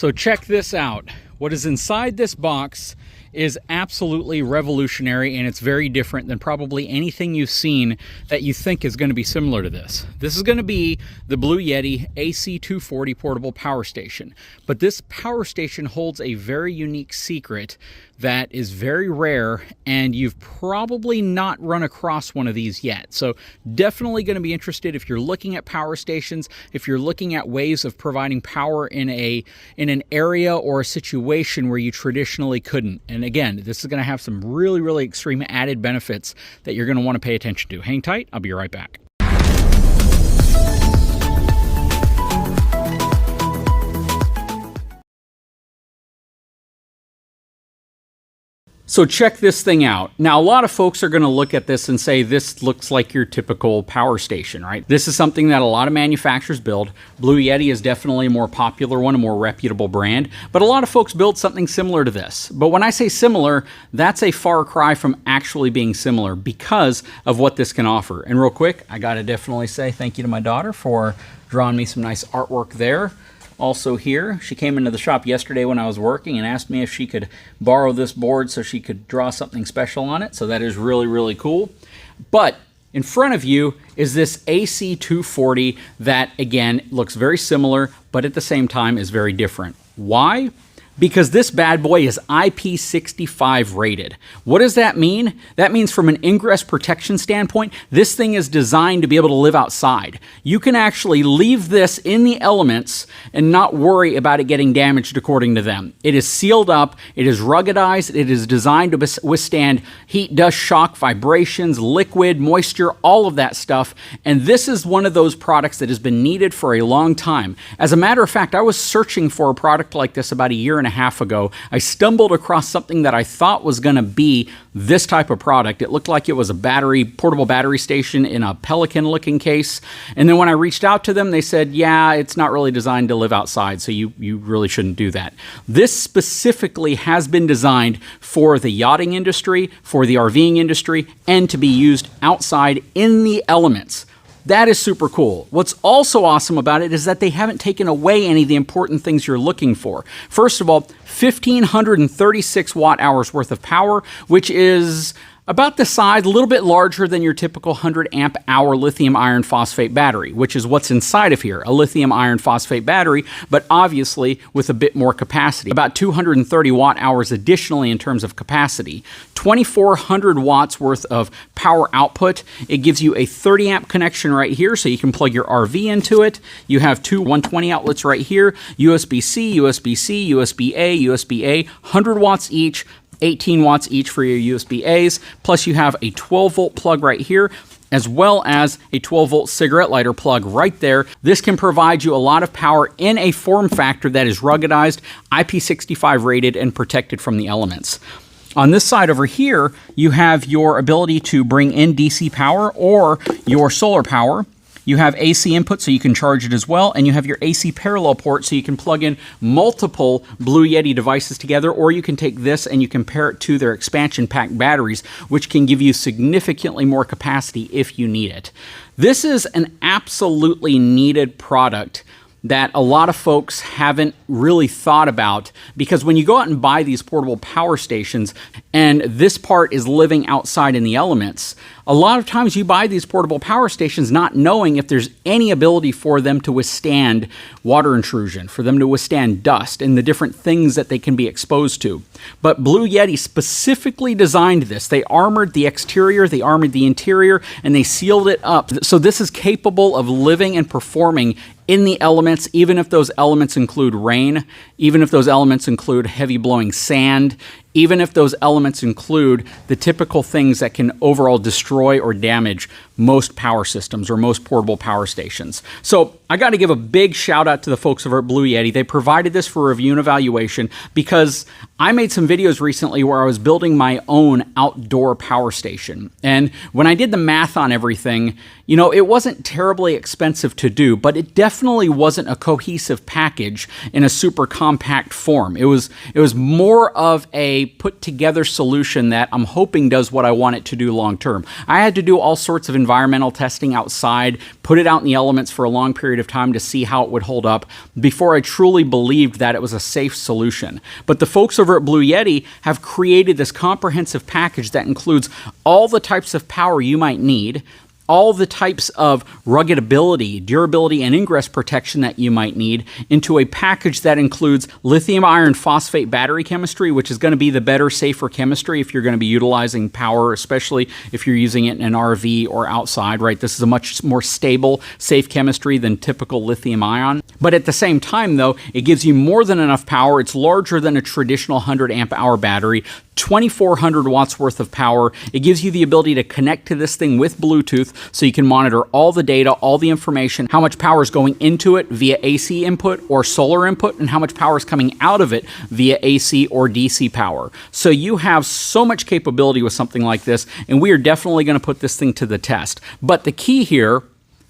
So check this out. What is inside this box is absolutely revolutionary, and it's very different than probably anything you've seen that you think is going to be similar to this. This is going to be the Bluetti AC240 portable power station. But this power station holds a very unique secret that is very rare, and you've probably not run across one of these yet. So definitely going to be interested if you're looking at power stations, if you're looking at ways of providing power in an area or a situation where you traditionally couldn't. And again, this is going to have some really, really extreme added benefits that you're going to want to pay attention to. Hang tight, I'll be right back. So check this thing out. Now, a lot of folks are going to look at this and say, this looks like your typical power station, right? This is something that a lot of manufacturers build. Bluetti is definitely a more popular one, a more reputable brand, but a lot of folks build something similar to this. But when I say similar, that's a far cry from actually being similar because of what this can offer. And real quick, I got to definitely say thank you to my daughter for drawing me some nice artwork there. Also here, she came into the shop yesterday when I was working and asked me if she could borrow this board so she could draw something special on it. So that is really, really cool. But in front of you is this AC240 that, again, looks very similar, but at the same time is very different. Why? Because this bad boy is IP65 rated. What does that mean? That means from an ingress protection standpoint, this thing is designed to be able to live outside. You can actually leave this in the elements and not worry about it getting damaged according to them. It is sealed up, it is ruggedized, it is designed to withstand heat, dust, shock, vibrations, liquid, moisture, all of that stuff. And this is one of those products that has been needed for a long time. As a matter of fact, I was searching for a product like this about a year and a half ago. I stumbled across something that I thought was going to be this type of product. It looked like it was a portable battery station in a Pelican looking case. And then when I reached out to them, they said, yeah, it's not really designed to live outside, so you really shouldn't do that. This specifically has been designed for the yachting industry, for the RVing industry, and to be used outside in the elements. That is super cool. What's also awesome about it is that they haven't taken away any of the important things you're looking for. First of all, 1,536 watt-hours worth of power, which is about the size, a little bit larger than your typical 100 amp hour lithium iron phosphate battery, which is what's inside of here, a lithium iron phosphate battery, but obviously with a bit more capacity. About 230 watt-hours additionally in terms of capacity. 2,400 watts worth of power output. It gives you a 30 amp connection right here, so you can plug your RV into it. You have two 120 outlets right here, USB-C, USB-C, USB-A, USB-A, 100 watts each, 18 watts each for your USB-As, plus you have a 12-volt plug right here, as well as a 12-volt cigarette lighter plug right there. This can provide you a lot of power in a form factor that is ruggedized, IP65 rated, and protected from the elements. On this side over here, you have your ability to bring in DC power or your solar power. You have AC input, so you can charge it as well, and you have your AC parallel port, so you can plug in multiple Bluetti devices together, or you can take this and you can pair it to their expansion pack batteries, which can give you significantly more capacity if you need it. This is an absolutely needed product that a lot of folks haven't really thought about, because when you go out and buy these portable power stations and this part is living outside in the elements, a lot of times you buy these portable power stations not knowing if there's any ability for them to withstand water intrusion, for them to withstand dust and the different things that they can be exposed to. But Bluetti specifically designed this. They armored the exterior, they armored the interior, and they sealed it up. So this is capable of living and performing in the elements, even if those elements include rain, even if those elements include heavy blowing sand, even if those elements include the typical things that can overall destroy or damage most power systems or most portable power stations. So I got to give a big shout out to the folks over at Bluetti. They provided this for review and evaluation because I made some videos recently where I was building my own outdoor power station. And when I did the math on everything, you know, it wasn't terribly expensive to do, but it definitely wasn't a cohesive package in a super compact form. It was more of a a put together solution that I'm hoping does what I want it to do long term. I had to do all sorts of environmental testing outside, put it out in the elements for a long period of time to see how it would hold up before I truly believed that it was a safe solution. But the folks over at Blue Yeti have created this comprehensive package that includes all the types of power you might need, all the types of ruggedability, durability, and ingress protection that you might need into a package that includes lithium iron phosphate battery chemistry, which is going to be the better, safer chemistry if you're going to be utilizing power, especially if you're using it in an RV or outside, right? This is a much more stable, safe chemistry than typical lithium ion. But at the same time, though, it gives you more than enough power. It's larger than a traditional 100 amp hour battery, 2,400 watts worth of power. It gives you the ability to connect to this thing with Bluetooth so you can monitor all the data, all the information, how much power is going into it via AC input or solar input, and how much power is coming out of it via AC or DC power. So you have so much capability with something like this, and we are definitely going to put this thing to the test. But the key here,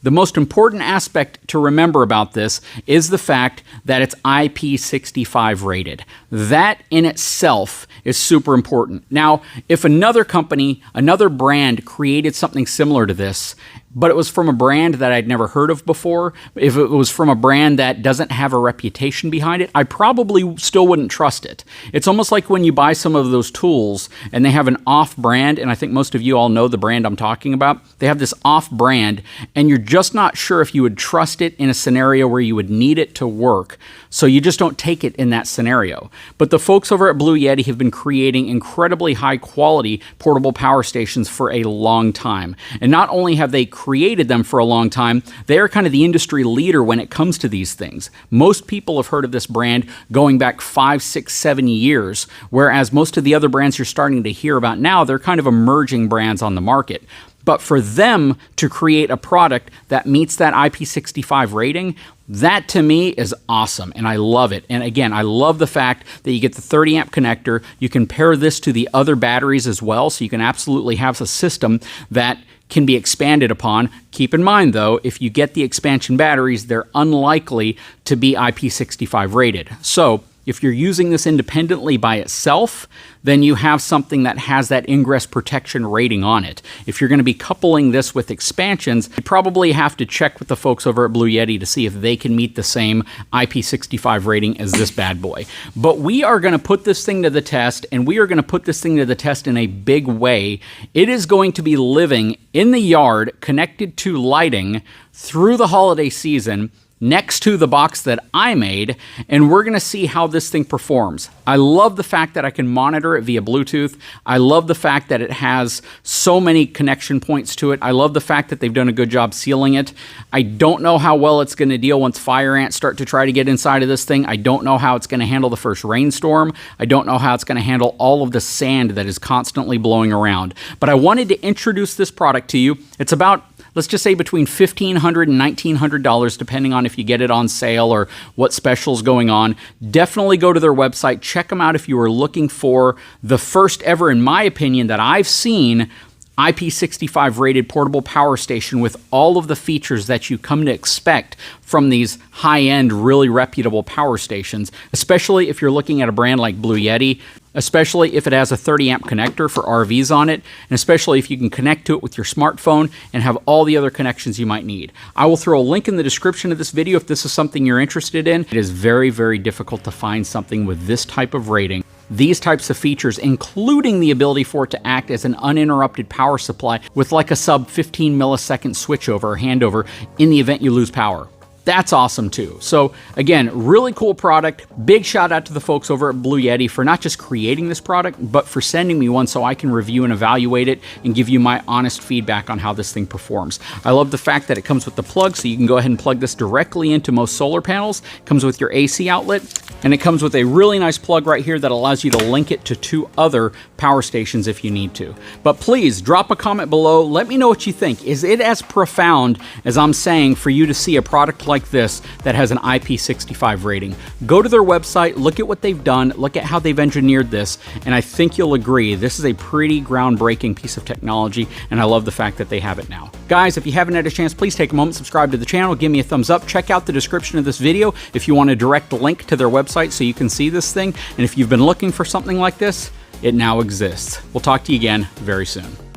the most important aspect to remember about this is the fact that it's IP65 rated. That in itself is super important. Now, if another company, another brand created something similar to this, but it was from a brand that I'd never heard of before, if it was from a brand that doesn't have a reputation behind it, I probably still wouldn't trust it. It's almost like when you buy some of those tools and they have an off brand, and I think most of you all know the brand I'm talking about. They have this off brand, and you're just not sure if you would trust it in a scenario where you would need it to work. So you just don't take it in that scenario. But the folks over at Blue Yeti have been creating incredibly high quality portable power stations for a long time. And not only have they created them for a long time, they are kind of the industry leader when it comes to these things. Most people have heard of this brand going back 5, 6, 7 years, whereas most of the other brands you're starting to hear about now, they're kind of emerging brands on the market. But for them to create a product that meets that IP65 rating, that to me is awesome, and I love it. And again, I love the fact that you get the 30 amp connector. You can pair this to the other batteries as well, so you can absolutely have a system that can be expanded upon. Keep in mind, though, if you get the expansion batteries, they're unlikely to be IP65 rated. So if you're using this independently by itself, then you have something that has that ingress protection rating on it. If you're going to be coupling this with expansions, you probably have to check with the folks over at Blue Yeti to see if they can meet the same IP65 rating as this bad boy. But we are going to put this thing to the test, and we are going to put this thing to the test in a big way. It is going to be living in the yard, connected to lighting through the holiday season, next to the box that I made, and we're gonna see how this thing performs. I love the fact that I can monitor it via Bluetooth. I love the fact that it has so many connection points to it. I love the fact that they've done a good job sealing it. I don't know how well it's gonna deal once fire ants start to try to get inside of this thing. I don't know how it's gonna handle the first rainstorm. I don't know how it's gonna handle all of the sand that is constantly blowing around. But I wanted to introduce this product to you. It's about, let's just say, between $1,500 and $1,900, depending on if you get it on sale or what special's going on. Definitely go to their website. Check them out if you are looking for the first ever, in my opinion, that I've seen IP65 rated portable power station with all of the features that you come to expect from these high-end, really reputable power stations, especially if you're looking at a brand like Blue Yeti, especially if it has a 30 amp connector for RVs on it, and especially if you can connect to it with your smartphone and have all the other connections you might need. I will throw a link in the description of this video if this is something you're interested in. It is very, very difficult to find something with this type of rating, these types of features, including the ability for it to act as an uninterrupted power supply with like a sub 15 millisecond switchover or handover in the event you lose power. That's awesome too. So again, really cool product. Big shout out to the folks over at Blue Yeti for not just creating this product, but for sending me one so I can review and evaluate it and give you my honest feedback on how this thing performs. I love the fact that it comes with the plug, so you can go ahead and plug this directly into most solar panels. It comes with your AC outlet, and it comes with a really nice plug right here that allows you to link it to 2 other power stations if you need to. But please drop a comment below. Let me know what you think. Is it as profound as I'm saying for you to see a product like this that has an IP65 rating? Go to their website, look at what they've done, look at how they've engineered this, and I think you'll agree this is a pretty groundbreaking piece of technology, and I love the fact that they have it now. Guys, if you haven't had a chance, please take a moment, subscribe to the channel, give me a thumbs up, check out the description of this video if you want a direct link to their website so you can see this thing, and if you've been looking for something like this, it now exists. We'll talk to you again very soon.